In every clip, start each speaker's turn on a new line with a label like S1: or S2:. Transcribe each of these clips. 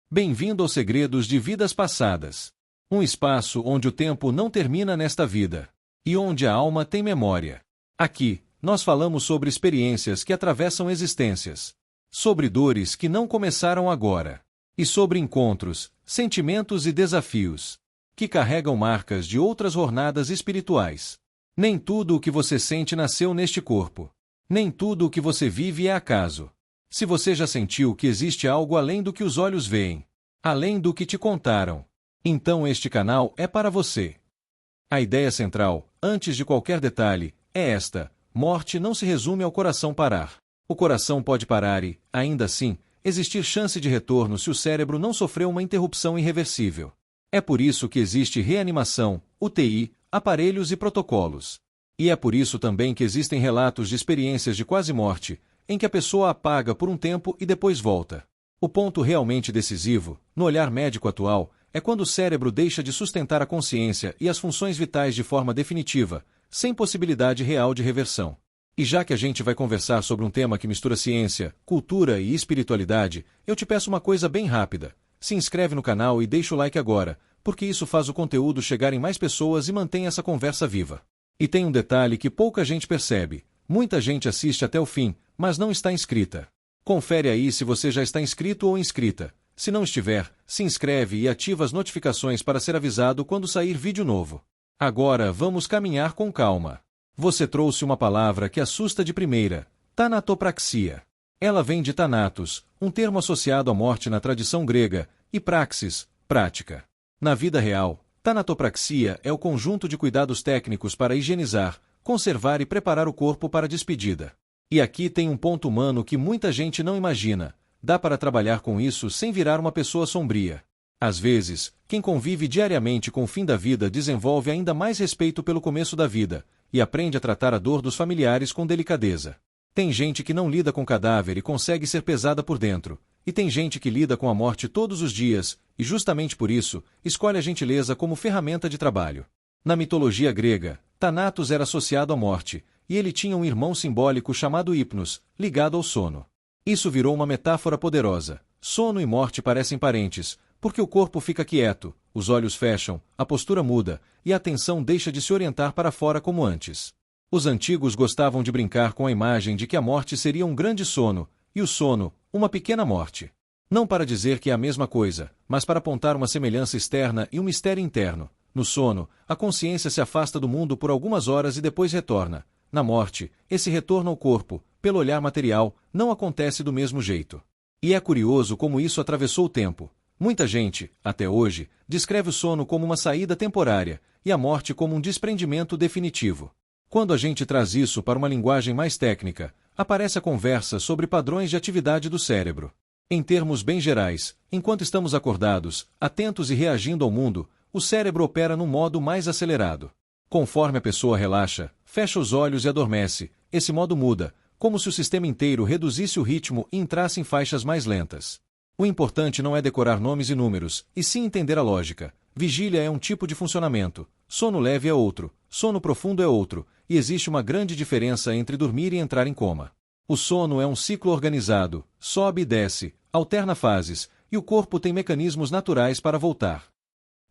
S1: Bem-vindo aos Segredos de Vidas Passadas. Um espaço onde o tempo não termina nesta vida. E onde a alma tem memória. Aqui, nós falamos sobre experiências que atravessam existências. Sobre dores que não começaram agora. E sobre encontros, sentimentos e desafios. Que carregam marcas de outras jornadas espirituais. Nem tudo o que você sente nasceu neste corpo. Nem tudo o que você vive é acaso. Se você já sentiu que existe algo além do que os olhos veem, além do que te contaram, então este canal é para você. A ideia central, antes de qualquer detalhe, é esta: morte não se resume ao coração parar. O coração pode parar e, ainda assim, existir chance de retorno se o cérebro não sofreu uma interrupção irreversível. É por isso que existe reanimação, UTI, aparelhos e protocolos. E é por isso também que existem relatos de experiências de quase morte, em que a pessoa apaga por um tempo e depois volta. O ponto realmente decisivo, no olhar médico atual, é quando o cérebro deixa de sustentar a consciência e as funções vitais de forma definitiva, sem possibilidade real de reversão. E já que a gente vai conversar sobre um tema que mistura ciência, cultura e espiritualidade, eu te peço uma coisa bem rápida. Se inscreve no canal e deixa o like agora, porque isso faz o conteúdo chegar em mais pessoas e mantém essa conversa viva. E tem um detalhe que pouca gente percebe. Muita gente assiste até o fim, mas não está inscrita. Confere aí se você já está inscrito ou inscrita. Se não estiver, se inscreve e ativa as notificações para ser avisado quando sair vídeo novo. Agora vamos caminhar com calma. Você trouxe uma palavra que assusta de primeira: tanatopraxia. Ela vem de thanatos, um termo associado à morte na tradição grega, e praxis, prática. Na vida real, tanatopraxia é o conjunto de cuidados técnicos para higienizar, conservar e preparar o corpo para a despedida. E aqui tem um ponto humano que muita gente não imagina: dá para trabalhar com isso sem virar uma pessoa sombria. Às vezes, quem convive diariamente com o fim da vida desenvolve ainda mais respeito pelo começo da vida, e aprende a tratar a dor dos familiares com delicadeza. Tem gente que não lida com cadáver e consegue ser pesada por dentro, e tem gente que lida com a morte todos os dias, e justamente por isso, escolhe a gentileza como ferramenta de trabalho. Na mitologia grega, Thanatos era associado à morte, e ele tinha um irmão simbólico chamado Hipnos, ligado ao sono. Isso virou uma metáfora poderosa. Sono e morte parecem parentes, porque o corpo fica quieto, os olhos fecham, a postura muda, e a atenção deixa de se orientar para fora como antes. Os antigos gostavam de brincar com a imagem de que a morte seria um grande sono, e o sono, uma pequena morte. Não para dizer que é a mesma coisa, mas para apontar uma semelhança externa e um mistério interno. No sono, a consciência se afasta do mundo por algumas horas e depois retorna. Na morte, esse retorno ao corpo, pelo olhar material, não acontece do mesmo jeito. E é curioso como isso atravessou o tempo. Muita gente, até hoje, descreve o sono como uma saída temporária, e a morte como um desprendimento definitivo. Quando a gente traz isso para uma linguagem mais técnica, aparece a conversa sobre padrões de atividade do cérebro. Em termos bem gerais, enquanto estamos acordados, atentos e reagindo ao mundo, o cérebro opera num modo mais acelerado. Conforme a pessoa relaxa, fecha os olhos e adormece, esse modo muda, como se o sistema inteiro reduzisse o ritmo e entrasse em faixas mais lentas. O importante não é decorar nomes e números, e sim entender a lógica. Vigília é um tipo de funcionamento, sono leve é outro, sono profundo é outro, e existe uma grande diferença entre dormir e entrar em coma. O sono é um ciclo organizado, sobe e desce, alterna fases, e o corpo tem mecanismos naturais para voltar.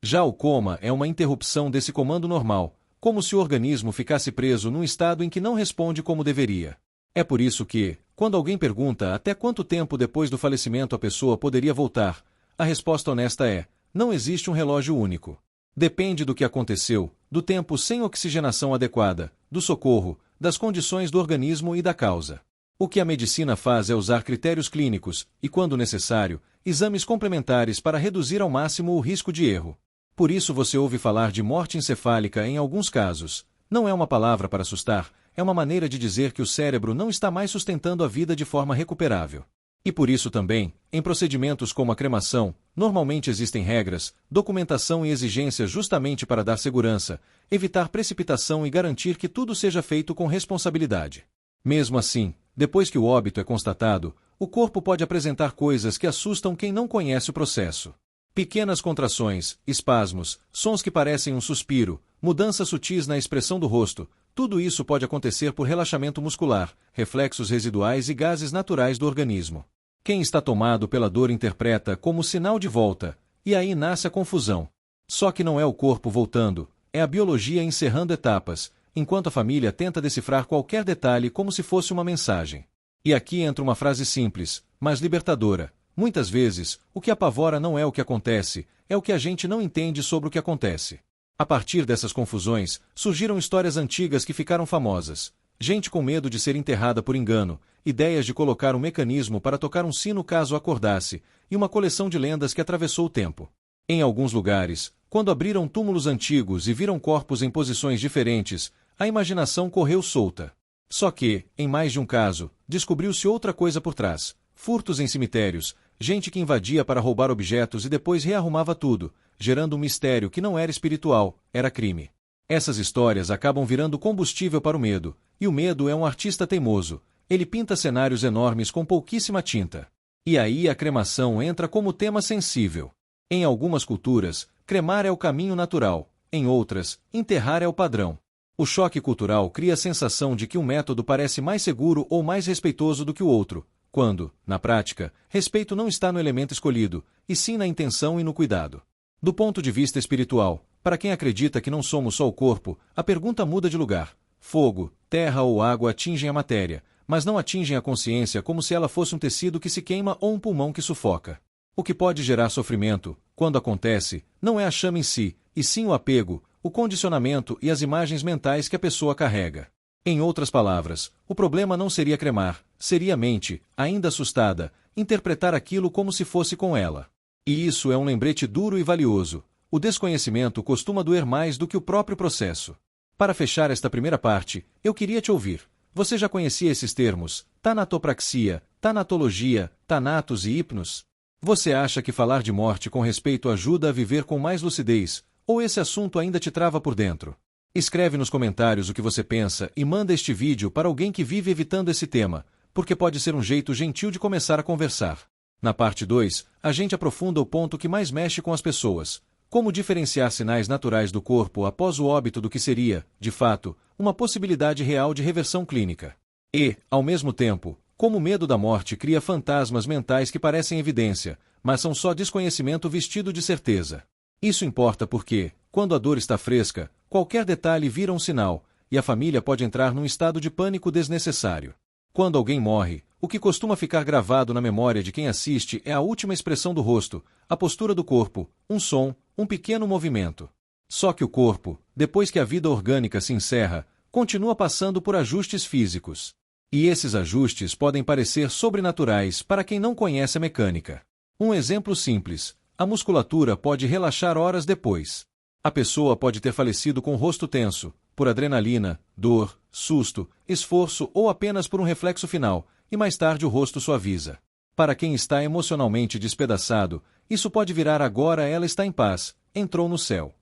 S1: Já o coma é uma interrupção desse comando normal, como se o organismo ficasse preso num estado em que não responde como deveria. É por isso que, quando alguém pergunta até quanto tempo depois do falecimento a pessoa poderia voltar, a resposta honesta é: não existe um relógio único. Depende do que aconteceu, do tempo sem oxigenação adequada, do socorro, das condições do organismo e da causa. O que a medicina faz é usar critérios clínicos e, quando necessário, exames complementares para reduzir ao máximo o risco de erro. Por isso você ouve falar de morte encefálica em alguns casos. Não é uma palavra para assustar, é uma maneira de dizer que o cérebro não está mais sustentando a vida de forma recuperável. E por isso também, em procedimentos como a cremação, normalmente existem regras, documentação e exigências justamente para dar segurança, evitar precipitação e garantir que tudo seja feito com responsabilidade. Mesmo assim, depois que o óbito é constatado, o corpo pode apresentar coisas que assustam quem não conhece o processo. Pequenas contrações, espasmos, sons que parecem um suspiro, mudanças sutis na expressão do rosto, tudo isso pode acontecer por relaxamento muscular, reflexos residuais e gases naturais do organismo. Quem está tomado pela dor interpreta como sinal de volta, e aí nasce a confusão. Só que não é o corpo voltando, é a biologia encerrando etapas, enquanto a família tenta decifrar qualquer detalhe como se fosse uma mensagem. E aqui entra uma frase simples, mas libertadora. Muitas vezes, o que apavora não é o que acontece, é o que a gente não entende sobre o que acontece. A partir dessas confusões, surgiram histórias antigas que ficaram famosas. Gente com medo de ser enterrada por engano, ideias de colocar um mecanismo para tocar um sino caso acordasse, e uma coleção de lendas que atravessou o tempo. Em alguns lugares, quando abriram túmulos antigos e viram corpos em posições diferentes, a imaginação correu solta. Só que, em mais de um caso, descobriu-se outra coisa por trás. Furtos em cemitérios, gente que invadia para roubar objetos e depois rearrumava tudo, gerando um mistério que não era espiritual, era crime. Essas histórias acabam virando combustível para o medo, e o medo é um artista teimoso. Ele pinta cenários enormes com pouquíssima tinta. E aí a cremação entra como tema sensível. Em algumas culturas, cremar é o caminho natural, em outras, enterrar é o padrão. O choque cultural cria a sensação de que um método parece mais seguro ou mais respeitoso do que o outro, quando, na prática, respeito não está no elemento escolhido, e sim na intenção e no cuidado. Do ponto de vista espiritual, para quem acredita que não somos só o corpo, a pergunta muda de lugar. Fogo, terra ou água atingem a matéria, mas não atingem a consciência como se ela fosse um tecido que se queima ou um pulmão que sufoca. O que pode gerar sofrimento, quando acontece, não é a chama em si, e sim o apego, o condicionamento e as imagens mentais que a pessoa carrega. Em outras palavras, o problema não seria cremar, seria a mente, ainda assustada, interpretar aquilo como se fosse com ela. E isso é um lembrete duro e valioso. O desconhecimento costuma doer mais do que o próprio processo. Para fechar esta primeira parte, eu queria te ouvir. Você já conhecia esses termos, tanatopraxia, tanatologia, thanatos e hipnos? Você acha que falar de morte com respeito ajuda a viver com mais lucidez, ou esse assunto ainda te trava por dentro? Escreve nos comentários o que você pensa e manda este vídeo para alguém que vive evitando esse tema, porque pode ser um jeito gentil de começar a conversar. Na parte 2, a gente aprofunda o ponto que mais mexe com as pessoas: como diferenciar sinais naturais do corpo após o óbito do que seria, de fato, uma possibilidade real de reversão clínica. E, ao mesmo tempo, como o medo da morte cria fantasmas mentais que parecem evidência, mas são só desconhecimento vestido de certeza. Isso importa porque, quando a dor está fresca, qualquer detalhe vira um sinal, e a família pode entrar num estado de pânico desnecessário. Quando alguém morre, o que costuma ficar gravado na memória de quem assiste é a última expressão do rosto, a postura do corpo, um som, um pequeno movimento. Só que o corpo, depois que a vida orgânica se encerra, continua passando por ajustes físicos. E esses ajustes podem parecer sobrenaturais para quem não conhece a mecânica. Um exemplo simples: a musculatura pode relaxar horas depois. A pessoa pode ter falecido com o rosto tenso, por adrenalina, dor, susto, esforço ou apenas por um reflexo final, e mais tarde o rosto suaviza. Para quem está emocionalmente despedaçado, isso pode virar agora ela está em paz, entrou no céu.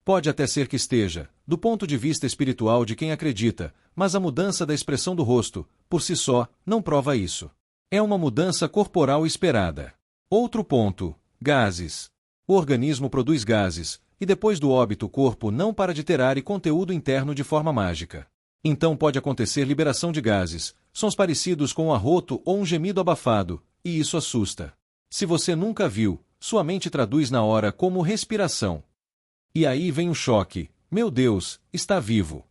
S1: Pode até ser que esteja, do ponto de vista espiritual de quem acredita, mas a mudança da expressão do rosto, por si só, não prova isso. É uma mudança corporal esperada. Outro ponto: gases. O organismo produz gases, e depois do óbito o corpo não para de ter ar e conteúdo interno de forma mágica. Então pode acontecer liberação de gases, sons parecidos com um arroto ou um gemido abafado, e isso assusta. Se você nunca viu, sua mente traduz na hora como respiração. E aí vem o choque: meu Deus, está vivo.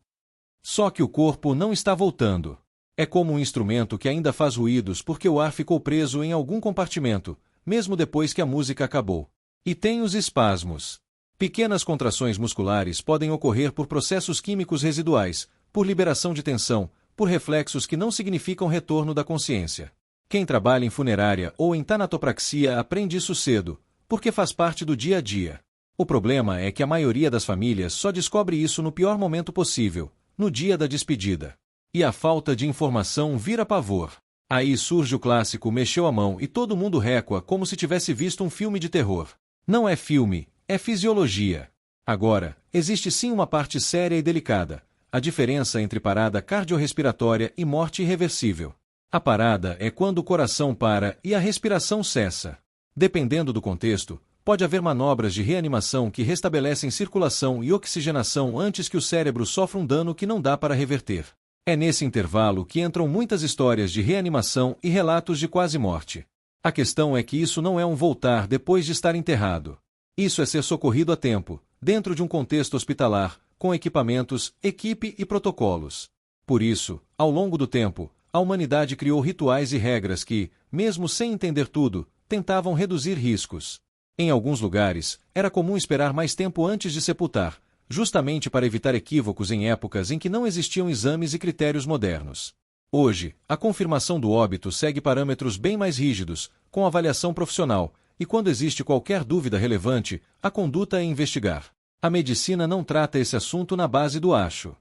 S1: Só que o corpo não está voltando. É como um instrumento que ainda faz ruídos porque o ar ficou preso em algum compartimento, mesmo depois que a música acabou. E tem os espasmos. Pequenas contrações musculares podem ocorrer por processos químicos residuais, por liberação de tensão, por reflexos que não significam retorno da consciência. Quem trabalha em funerária ou em tanatopraxia aprende isso cedo, porque faz parte do dia a dia. O problema é que a maioria das famílias só descobre isso no pior momento possível, no dia da despedida. E a falta de informação vira pavor. Aí surge o clássico mexeu a mão e todo mundo recua como se tivesse visto um filme de terror. Não é filme, é fisiologia. Agora, existe sim uma parte séria e delicada: a diferença entre parada cardiorrespiratória e morte irreversível. A parada é quando o coração para e a respiração cessa. Dependendo do contexto, pode haver manobras de reanimação que restabelecem circulação e oxigenação antes que o cérebro sofra um dano que não dá para reverter. É nesse intervalo que entram muitas histórias de reanimação e relatos de quase morte. A questão é que isso não é um voltar depois de estar enterrado. Isso é ser socorrido a tempo, dentro de um contexto hospitalar, com equipamentos, equipe e protocolos. Por isso, ao longo do tempo, a humanidade criou rituais e regras que, mesmo sem entender tudo, tentavam reduzir riscos. Em alguns lugares, era comum esperar mais tempo antes de sepultar, justamente para evitar equívocos em épocas em que não existiam exames e critérios modernos. Hoje, a confirmação do óbito segue parâmetros bem mais rígidos, com avaliação profissional, e quando existe qualquer dúvida relevante, a conduta é investigar. A medicina não trata esse assunto na base do acho.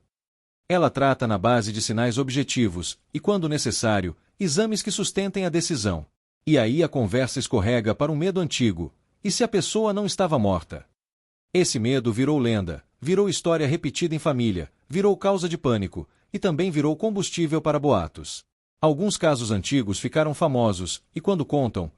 S1: Ela trata na base de sinais objetivos e, quando necessário, exames que sustentem a decisão. E aí a conversa escorrega para um medo antigo. E se a pessoa não estava morta? Esse medo virou lenda, virou história repetida em família, virou causa de pânico, e também virou combustível para boatos. Alguns casos antigos ficaram famosos, e quando contam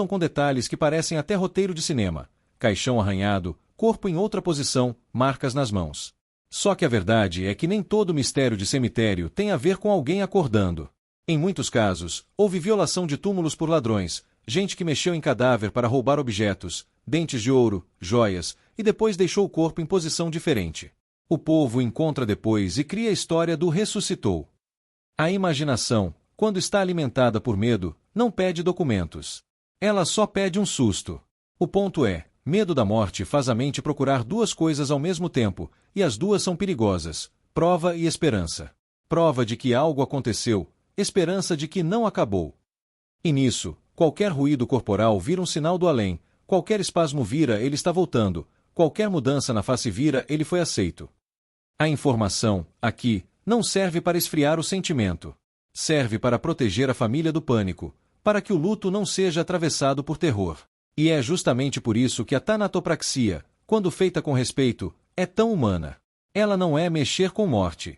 S1: com detalhes que parecem até roteiro de cinema. Caixão arranhado, corpo em outra posição, marcas nas mãos. Só que a verdade é que nem todo mistério de cemitério tem a ver com alguém acordando. Em muitos casos, houve violação de túmulos por ladrões, gente que mexeu em cadáver para roubar objetos, dentes de ouro, joias, e depois deixou o corpo em posição diferente. O povo encontra depois e cria a história do ressuscitou. A imaginação, quando está alimentada por medo, não pede documentos. Ela só pede um susto. O ponto é, medo da morte faz a mente procurar duas coisas ao mesmo tempo, e as duas são perigosas: prova e esperança. Prova de que algo aconteceu, esperança de que não acabou. E nisso, qualquer ruído corporal vira um sinal do além, qualquer espasmo vira ele está voltando, qualquer mudança na face vira ele foi aceito. A informação, aqui, não serve para esfriar o sentimento. Serve para proteger a família do pânico, para que o luto não seja atravessado por terror. E é justamente por isso que a tanatopraxia, quando feita com respeito, é tão humana. Ela não é mexer com morte.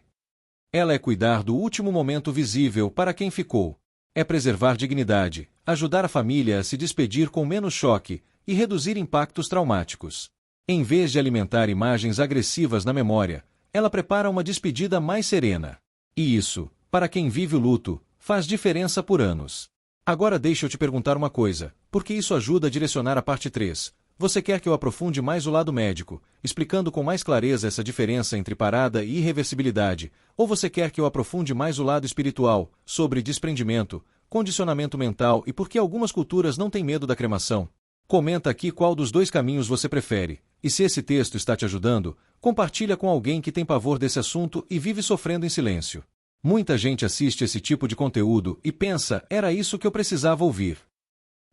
S1: Ela é cuidar do último momento visível para quem ficou. É preservar dignidade, ajudar a família a se despedir com menos choque e reduzir impactos traumáticos. Em vez de alimentar imagens agressivas na memória, ela prepara uma despedida mais serena. E isso, para quem vive o luto, faz diferença por anos. Agora deixa eu te perguntar uma coisa, porque isso ajuda a direcionar a parte 3. Você quer que eu aprofunde mais o lado médico, explicando com mais clareza essa diferença entre parada e irreversibilidade, ou você quer que eu aprofunde mais o lado espiritual, sobre desprendimento, condicionamento mental e por que algumas culturas não têm medo da cremação? Comenta aqui qual dos dois caminhos você prefere, e se esse texto está te ajudando, compartilha com alguém que tem pavor desse assunto e vive sofrendo em silêncio. Muita gente assiste esse tipo de conteúdo e pensa, era isso que eu precisava ouvir.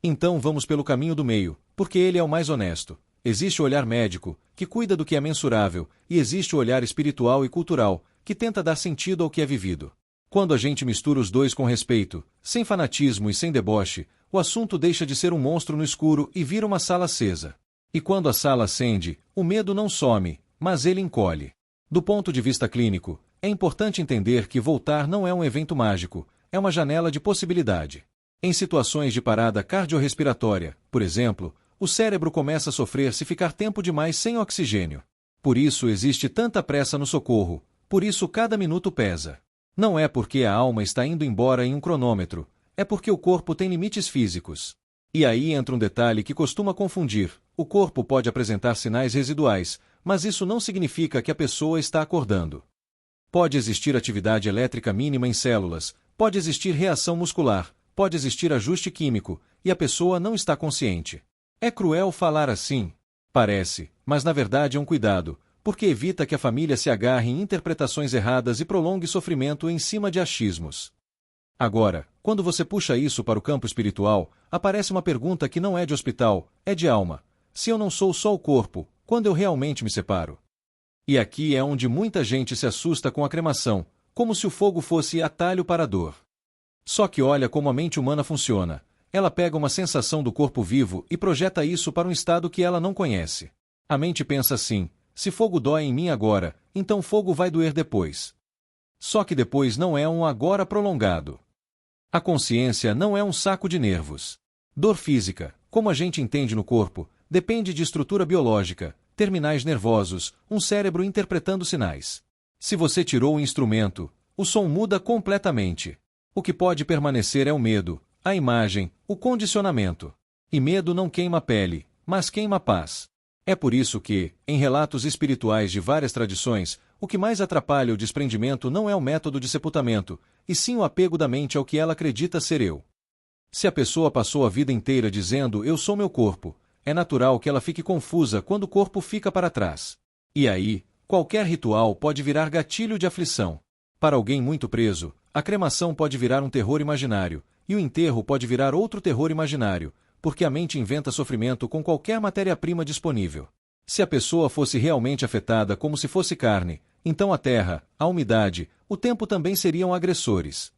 S1: Então vamos pelo caminho do meio, porque ele é o mais honesto. Existe o olhar médico, que cuida do que é mensurável, e existe o olhar espiritual e cultural, que tenta dar sentido ao que é vivido. Quando a gente mistura os dois com respeito, sem fanatismo e sem deboche, o assunto deixa de ser um monstro no escuro e vira uma sala acesa. E quando a sala acende, o medo não some, mas ele encolhe. Do ponto de vista clínico, é importante entender que voltar não é um evento mágico, é uma janela de possibilidade. Em situações de parada cardiorrespiratória, por exemplo, o cérebro começa a sofrer se ficar tempo demais sem oxigênio. Por isso existe tanta pressa no socorro, por isso cada minuto pesa. Não é porque a alma está indo embora em um cronômetro, é porque o corpo tem limites físicos. E aí entra um detalhe que costuma confundir: o corpo pode apresentar sinais residuais, mas isso não significa que a pessoa está acordando. Pode existir atividade elétrica mínima em células, pode existir reação muscular, pode existir ajuste químico, e a pessoa não está consciente. É cruel falar assim? Parece, mas na verdade é um cuidado, porque evita que a família se agarre em interpretações erradas e prolongue sofrimento em cima de achismos. Agora, quando você puxa isso para o campo espiritual, aparece uma pergunta que não é de hospital, é de alma. Se eu não sou só o corpo, quando eu realmente me separo? E aqui é onde muita gente se assusta com a cremação, como se o fogo fosse atalho para a dor. Só que olha como a mente humana funciona. Ela pega uma sensação do corpo vivo e projeta isso para um estado que ela não conhece. A mente pensa assim: se fogo dói em mim agora, então fogo vai doer depois. Só que depois não é um agora prolongado. A consciência não é um saco de nervos. Dor física, como a gente entende no corpo, depende de estrutura biológica, terminais nervosos, um cérebro interpretando sinais. Se você tirou o instrumento, o som muda completamente. O que pode permanecer é o medo, a imagem, o condicionamento. E medo não queima a pele, mas queima a paz. É por isso que, em relatos espirituais de várias tradições, o que mais atrapalha o desprendimento não é o método de sepultamento, e sim o apego da mente ao que ela acredita ser eu. Se a pessoa passou a vida inteira dizendo eu sou meu corpo, é natural que ela fique confusa quando o corpo fica para trás. E aí, qualquer ritual pode virar gatilho de aflição. Para alguém muito preso, a cremação pode virar um terror imaginário, e o enterro pode virar outro terror imaginário, porque a mente inventa sofrimento com qualquer matéria-prima disponível. Se a pessoa fosse realmente afetada como se fosse carne, então a terra, a umidade, o tempo também seriam agressores.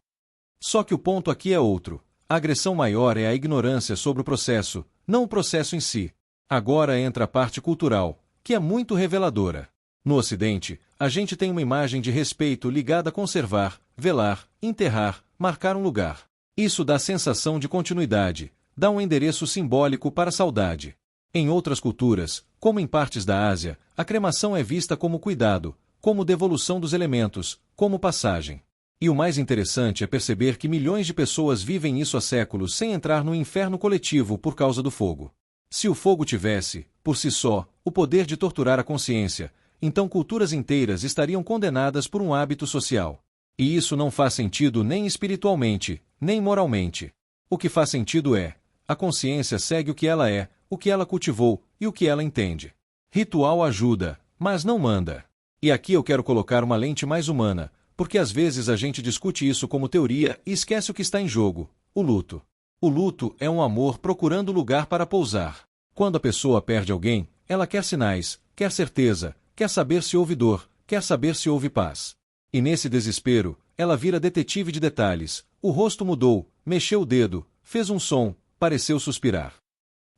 S1: Só que o ponto aqui é outro. A agressão maior é a ignorância sobre o processo, não o processo em si. Agora entra a parte cultural, que é muito reveladora. No Ocidente, a gente tem uma imagem de respeito ligada a conservar, velar, enterrar, marcar um lugar. Isso dá sensação de continuidade, dá um endereço simbólico para a saudade. Em outras culturas, como em partes da Ásia, a cremação é vista como cuidado, como devolução dos elementos, como passagem. E o mais interessante é perceber que milhões de pessoas vivem isso há séculos sem entrar no inferno coletivo por causa do fogo. Se o fogo tivesse, por si só, o poder de torturar a consciência, então culturas inteiras estariam condenadas por um hábito social. E isso não faz sentido nem espiritualmente, nem moralmente. O que faz sentido é: a consciência segue o que ela cultivou e o que ela entende. Ritual ajuda, mas não manda. E aqui eu quero colocar uma lente mais humana, porque às vezes a gente discute isso como teoria e esquece o que está em jogo: o luto. O luto é um amor procurando lugar para pousar. Quando a pessoa perde alguém, ela quer sinais, quer certeza, quer saber se houve dor, quer saber se houve paz. E nesse desespero, ela vira detetive de detalhes. O rosto mudou, mexeu o dedo, fez um som, pareceu suspirar.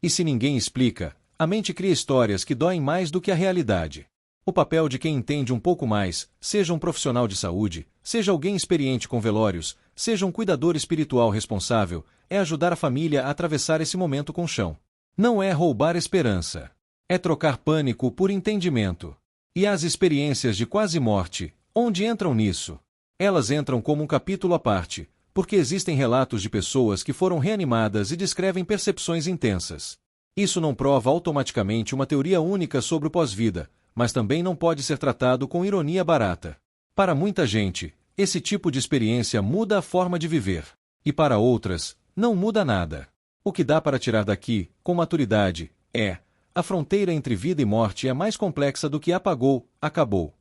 S1: E se ninguém explica, a mente cria histórias que doem mais do que a realidade. O papel de quem entende um pouco mais, seja um profissional de saúde, seja alguém experiente com velórios, seja um cuidador espiritual responsável, é ajudar a família a atravessar esse momento com chão. Não é roubar esperança. É trocar pânico por entendimento. E as experiências de quase morte, onde entram nisso? Elas entram como um capítulo à parte, porque existem relatos de pessoas que foram reanimadas e descrevem percepções intensas. Isso não prova automaticamente uma teoria única sobre o pós-vida, mas também não pode ser tratado com ironia barata. Para muita gente, esse tipo de experiência muda a forma de viver. E para outras, não muda nada. O que dá para tirar daqui, com maturidade, é: a fronteira entre vida e morte é mais complexa do que apagou, acabou.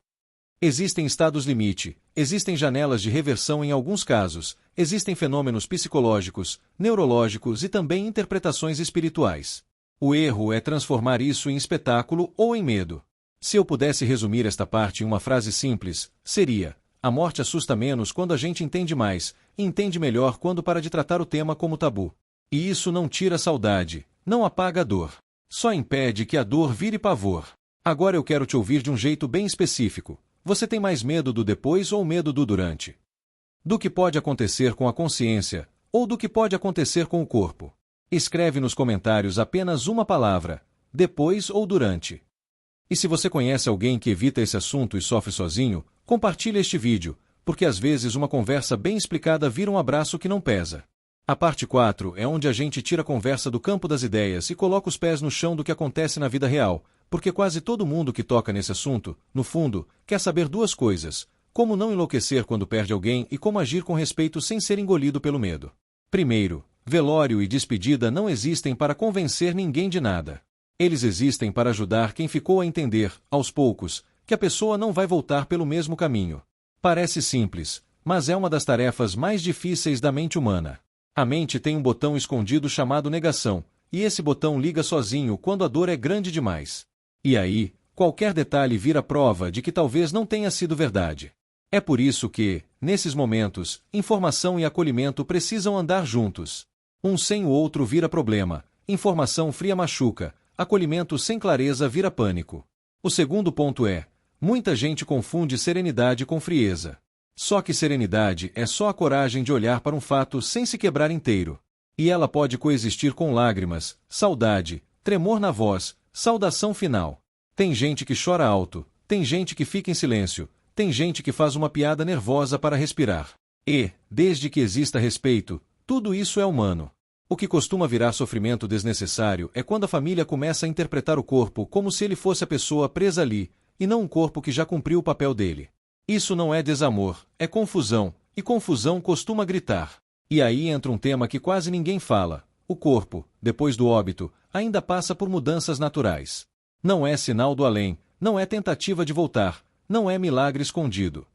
S1: Existem estados limite, existem janelas de reversão em alguns casos, existem fenômenos psicológicos, neurológicos e também interpretações espirituais. O erro é transformar isso em espetáculo ou em medo. Se eu pudesse resumir esta parte em uma frase simples, seria: a morte assusta menos quando a gente entende mais, e entende melhor quando para de tratar o tema como tabu. E isso não tira a saudade, não apaga a dor. Só impede que a dor vire pavor. Agora eu quero te ouvir de um jeito bem específico. Você tem mais medo do depois ou medo do durante? Do que pode acontecer com a consciência, ou do que pode acontecer com o corpo? Escreve nos comentários apenas uma palavra: depois ou durante. E se você conhece alguém que evita esse assunto e sofre sozinho, compartilhe este vídeo, porque às vezes uma conversa bem explicada vira um abraço que não pesa. A parte 4 é onde a gente tira a conversa do campo das ideias e coloca os pés no chão do que acontece na vida real, porque quase todo mundo que toca nesse assunto, no fundo, quer saber duas coisas: como não enlouquecer quando perde alguém e como agir com respeito sem ser engolido pelo medo. Primeiro, velório e despedida não existem para convencer ninguém de nada. Eles existem para ajudar quem ficou a entender, aos poucos, que a pessoa não vai voltar pelo mesmo caminho. Parece simples, mas é uma das tarefas mais difíceis da mente humana. A mente tem um botão escondido chamado negação, e esse botão liga sozinho quando a dor é grande demais. E aí, qualquer detalhe vira prova de que talvez não tenha sido verdade. É por isso que, nesses momentos, informação e acolhimento precisam andar juntos. Um sem o outro vira problema, informação fria machuca, acolhimento sem clareza vira pânico. O segundo ponto é: muita gente confunde serenidade com frieza. Só que serenidade é só a coragem de olhar para um fato sem se quebrar inteiro. E ela pode coexistir com lágrimas, saudade, tremor na voz, saudação final. Tem gente que chora alto, tem gente que fica em silêncio, tem gente que faz uma piada nervosa para respirar. E, desde que exista respeito, Tudo isso é humano. O que costuma virar sofrimento desnecessário é quando a família começa a interpretar o corpo como se ele fosse a pessoa presa ali, e não um corpo que já cumpriu o papel dele. Isso não é desamor, é confusão, e confusão costuma gritar. E aí entra um tema que quase ninguém fala: o corpo, depois do óbito, ainda passa por mudanças naturais. Não é sinal do além, não é tentativa de voltar, não é milagre escondido.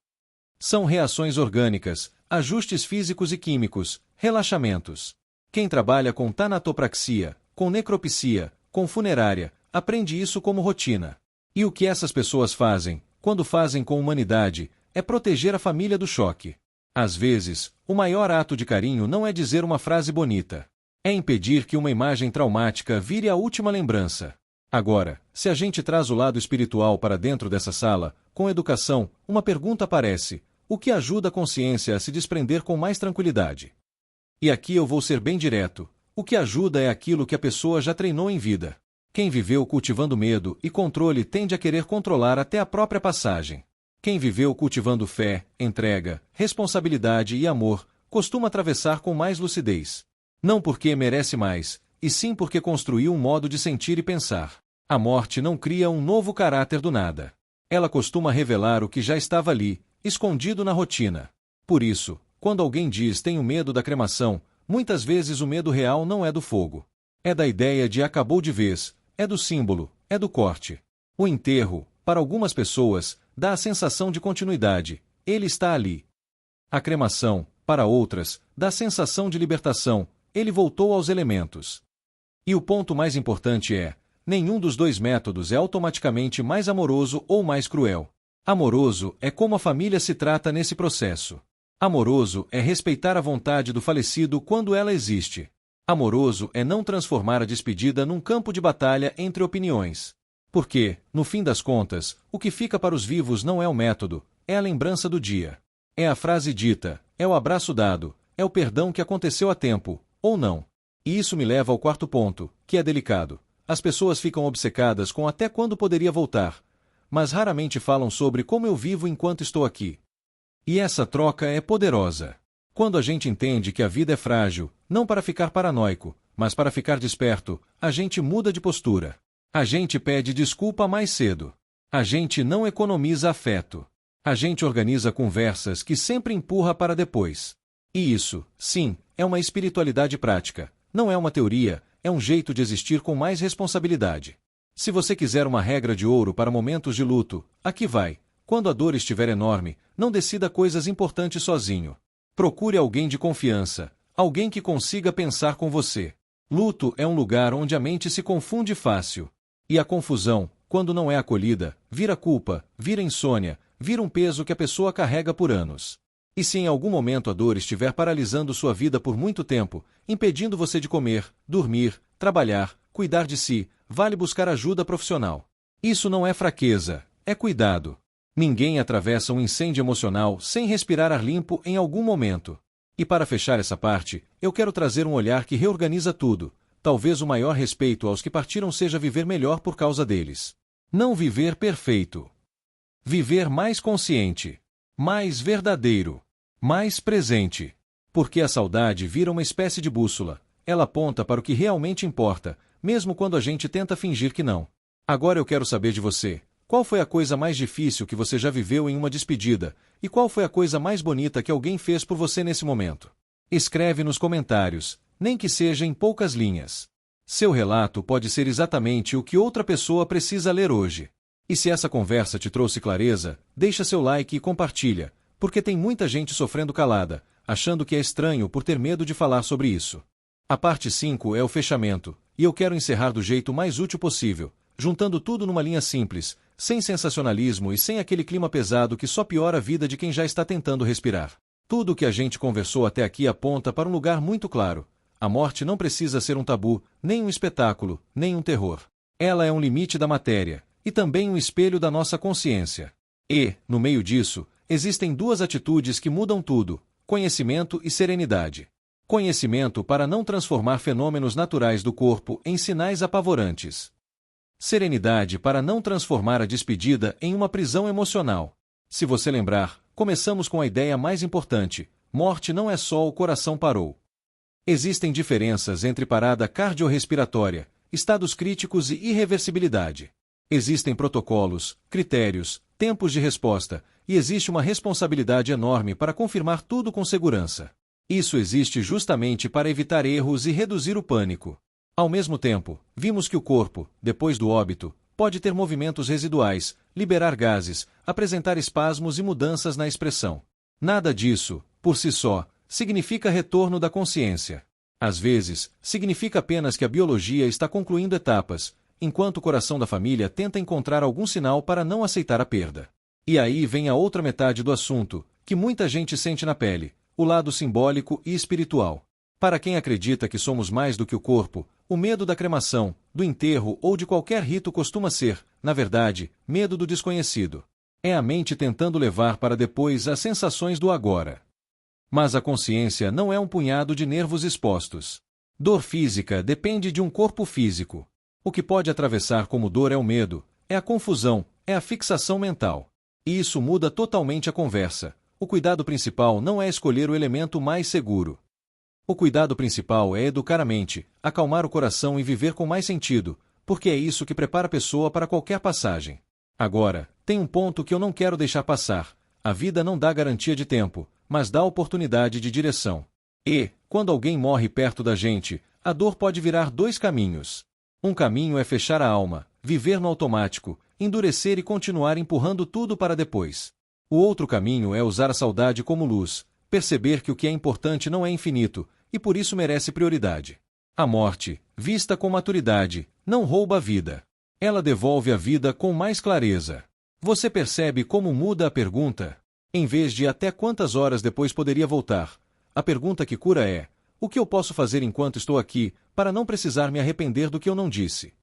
S1: São reações orgânicas, ajustes físicos e químicos, relaxamentos. Quem trabalha com tanatopraxia, com necropsia, com funerária, aprende isso como rotina. E o que essas pessoas fazem, quando fazem com humanidade, é proteger a família do choque. Às vezes, o maior ato de carinho não é dizer uma frase bonita. É impedir que uma imagem traumática vire a última lembrança. Agora, se a gente traz o lado espiritual para dentro dessa sala, com educação, uma pergunta aparece: o que ajuda a consciência a se desprender com mais tranquilidade? E aqui eu vou ser bem direto: o que ajuda é aquilo que a pessoa já treinou em vida. Quem viveu cultivando medo e controle tende a querer controlar até a própria passagem. Quem viveu cultivando fé, entrega, responsabilidade e amor, costuma atravessar com mais lucidez. Não porque merece mais, e sim porque construiu um modo de sentir e pensar. A morte não cria um novo caráter do nada. Ela costuma revelar o que já estava ali, escondido na rotina. Por isso, quando alguém diz tenho medo da cremação, muitas vezes o medo real não é do fogo. É da ideia de acabou de vez, é do símbolo, é do corte. O enterro, para algumas pessoas, dá a sensação de continuidade, ele está ali. A cremação, para outras, dá a sensação de libertação, ele voltou aos elementos. E o ponto mais importante é: nenhum dos dois métodos é automaticamente mais amoroso ou mais cruel. Amoroso é como a família se trata nesse processo. Amoroso é respeitar a vontade do falecido quando ela existe. Amoroso é não transformar a despedida num campo de batalha entre opiniões. Porque, no fim das contas, o que fica para os vivos não é o método, é a lembrança do dia. É a frase dita, é o abraço dado, é o perdão que aconteceu a tempo, ou não. E isso me leva ao quarto ponto, que é delicado. As pessoas ficam obcecadas com até quando poderia voltar, mas raramente falam sobre como eu vivo enquanto estou aqui. E essa troca é poderosa. Quando a gente entende que a vida é frágil, não para ficar paranoico, mas para ficar desperto, a gente muda de postura. A gente pede desculpa mais cedo. A gente não economiza afeto. A gente organiza conversas que sempre empurra para depois. E isso, sim, é uma espiritualidade prática. Não é uma teoria, é um jeito de existir com mais responsabilidade. Se você quiser uma regra de ouro para momentos de luto, aqui vai. Quando a dor estiver enorme, não decida coisas importantes sozinho. Procure alguém de confiança, alguém que consiga pensar com você. Luto é um lugar onde a mente se confunde fácil. E a confusão, quando não é acolhida, vira culpa, vira insônia, vira um peso que a pessoa carrega por anos. E se em algum momento a dor estiver paralisando sua vida por muito tempo, impedindo você de comer, dormir, trabalhar, cuidar de si, vale buscar ajuda profissional. Isso não é fraqueza, é cuidado. Ninguém atravessa um incêndio emocional sem respirar ar limpo em algum momento. E para fechar essa parte, eu quero trazer um olhar que reorganiza tudo. Talvez o maior respeito aos que partiram seja viver melhor por causa deles. Não viver perfeito. Viver mais consciente. Mais verdadeiro. Mais presente. Porque a saudade vira uma espécie de bússola. Ela aponta para o que realmente importa, mesmo quando a gente tenta fingir que não. Agora eu quero saber de você. Qual foi a coisa mais difícil que você já viveu em uma despedida? E qual foi a coisa mais bonita que alguém fez por você nesse momento? Escreve nos comentários, nem que seja em poucas linhas. Seu relato pode ser exatamente o que outra pessoa precisa ler hoje. E se essa conversa te trouxe clareza, deixa seu like e compartilha, porque tem muita gente sofrendo calada, achando que é estranho por ter medo de falar sobre isso. A parte 5 é o fechamento, e eu quero encerrar do jeito mais útil possível, juntando tudo numa linha simples, sem sensacionalismo e sem aquele clima pesado que só piora a vida de quem já está tentando respirar. Tudo o que a gente conversou até aqui aponta para um lugar muito claro. A morte não precisa ser um tabu, nem um espetáculo, nem um terror. Ela é um limite da matéria, e também um espelho da nossa consciência. E, no meio disso, existem duas atitudes que mudam tudo: conhecimento e serenidade. Conhecimento para não transformar fenômenos naturais do corpo em sinais apavorantes. Serenidade para não transformar a despedida em uma prisão emocional. Se você lembrar, começamos com a ideia mais importante: morte não é só o coração parou. Existem diferenças entre parada cardiorrespiratória, estados críticos e irreversibilidade. Existem protocolos, critérios, tempos de resposta, e existe uma responsabilidade enorme para confirmar tudo com segurança. Isso existe justamente para evitar erros e reduzir o pânico. Ao mesmo tempo, vimos que o corpo, depois do óbito, pode ter movimentos residuais, liberar gases, apresentar espasmos e mudanças na expressão. Nada disso, por si só, significa retorno da consciência. Às vezes, significa apenas que a biologia está concluindo etapas, enquanto o coração da família tenta encontrar algum sinal para não aceitar a perda. E aí vem a outra metade do assunto, que muita gente sente na pele, o lado simbólico e espiritual. Para quem acredita que somos mais do que o corpo, o medo da cremação, do enterro ou de qualquer rito costuma ser, na verdade, medo do desconhecido. É a mente tentando levar para depois as sensações do agora. Mas a consciência não é um punhado de nervos expostos. Dor física depende de um corpo físico. O que pode atravessar como dor é o medo, é a confusão, é a fixação mental. E isso muda totalmente a conversa. O cuidado principal não é escolher o elemento mais seguro. O cuidado principal é educar a mente, acalmar o coração e viver com mais sentido, porque é isso que prepara a pessoa para qualquer passagem. Agora, tem um ponto que eu não quero deixar passar. A vida não dá garantia de tempo, mas dá oportunidade de direção. E, quando alguém morre perto da gente, a dor pode virar dois caminhos. Um caminho é fechar a alma, viver no automático, endurecer e continuar empurrando tudo para depois. O outro caminho é usar a saudade como luz, perceber que o que é importante não é infinito, e por isso merece prioridade. A morte, vista com maturidade, não rouba a vida. Ela devolve a vida com mais clareza. Você percebe como muda a pergunta? Em vez de até quantas horas depois poderia voltar, a pergunta que cura é: o que eu posso fazer enquanto estou aqui, para não precisar me arrepender do que eu não disse?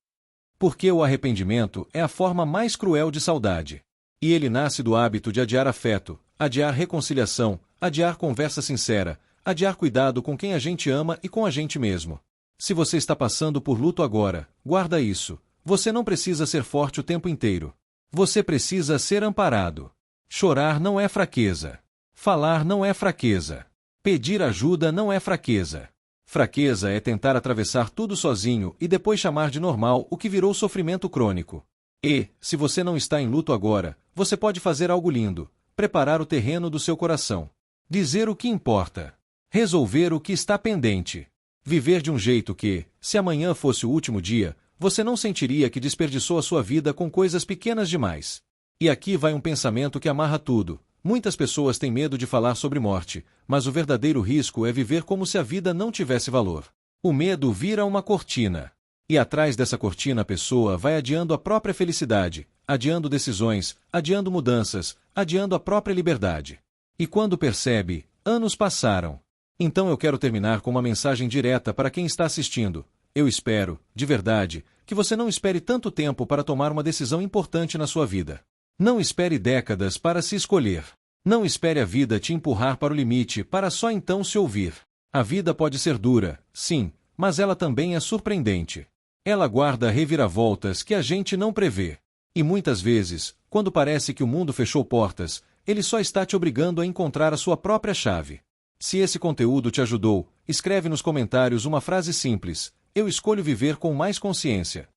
S1: Porque o arrependimento é a forma mais cruel de saudade. E ele nasce do hábito de adiar afeto, adiar reconciliação, adiar conversa sincera, adiar cuidado com quem a gente ama e com a gente mesmo. Se você está passando por luto agora, guarda isso. Você não precisa ser forte o tempo inteiro. Você precisa ser amparado. Chorar não é fraqueza. Falar não é fraqueza. Pedir ajuda não é fraqueza. Fraqueza é tentar atravessar tudo sozinho e depois chamar de normal o que virou sofrimento crônico. E, se você não está em luto agora, você pode fazer algo lindo: preparar o terreno do seu coração. Dizer o que importa. Resolver o que está pendente. Viver de um jeito que, se amanhã fosse o último dia, você não sentiria que desperdiçou a sua vida com coisas pequenas demais. E aqui vai um pensamento que amarra tudo. Muitas pessoas têm medo de falar sobre morte, mas o verdadeiro risco é viver como se a vida não tivesse valor. O medo vira uma cortina. E atrás dessa cortina a pessoa vai adiando a própria felicidade, adiando decisões, adiando mudanças, adiando a própria liberdade. E quando percebe, anos passaram. Então eu quero terminar com uma mensagem direta para quem está assistindo. Eu espero, de verdade, que você não espere tanto tempo para tomar uma decisão importante na sua vida. Não espere décadas para se escolher. Não espere a vida te empurrar para o limite para só então se ouvir. A vida pode ser dura, sim, mas ela também é surpreendente. Ela guarda reviravoltas que a gente não prevê. E muitas vezes, quando parece que o mundo fechou portas, ele só está te obrigando a encontrar a sua própria chave. Se esse conteúdo te ajudou, escreve nos comentários uma frase simples: eu escolho viver com mais consciência.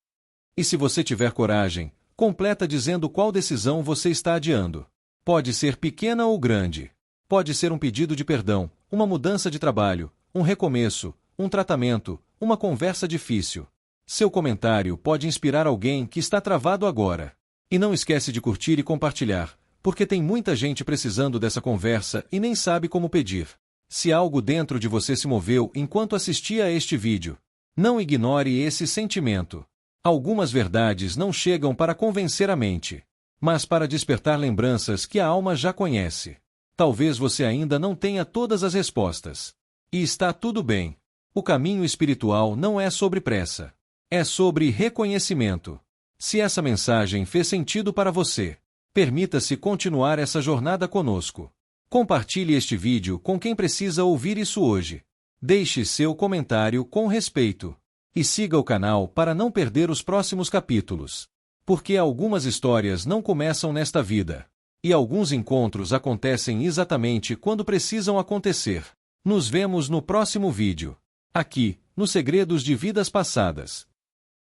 S1: E se você tiver coragem, completa dizendo qual decisão você está adiando. Pode ser pequena ou grande. Pode ser um pedido de perdão, uma mudança de trabalho, um recomeço, um tratamento, uma conversa difícil. Seu comentário pode inspirar alguém que está travado agora. E não esquece de curtir e compartilhar, porque tem muita gente precisando dessa conversa e nem sabe como pedir. Se algo dentro de você se moveu enquanto assistia a este vídeo, não ignore esse sentimento. Algumas verdades não chegam para convencer a mente, mas para despertar lembranças que a alma já conhece. Talvez você ainda não tenha todas as respostas. E está tudo bem. O caminho espiritual não é sobre pressa. É sobre reconhecimento. Se essa mensagem fez sentido para você, permita-se continuar essa jornada conosco. Compartilhe este vídeo com quem precisa ouvir isso hoje. Deixe seu comentário com respeito. E siga o canal para não perder os próximos capítulos. Porque algumas histórias não começam nesta vida. E alguns encontros acontecem exatamente quando precisam acontecer. Nos vemos no próximo vídeo. Aqui, nos segredos de vidas passadas.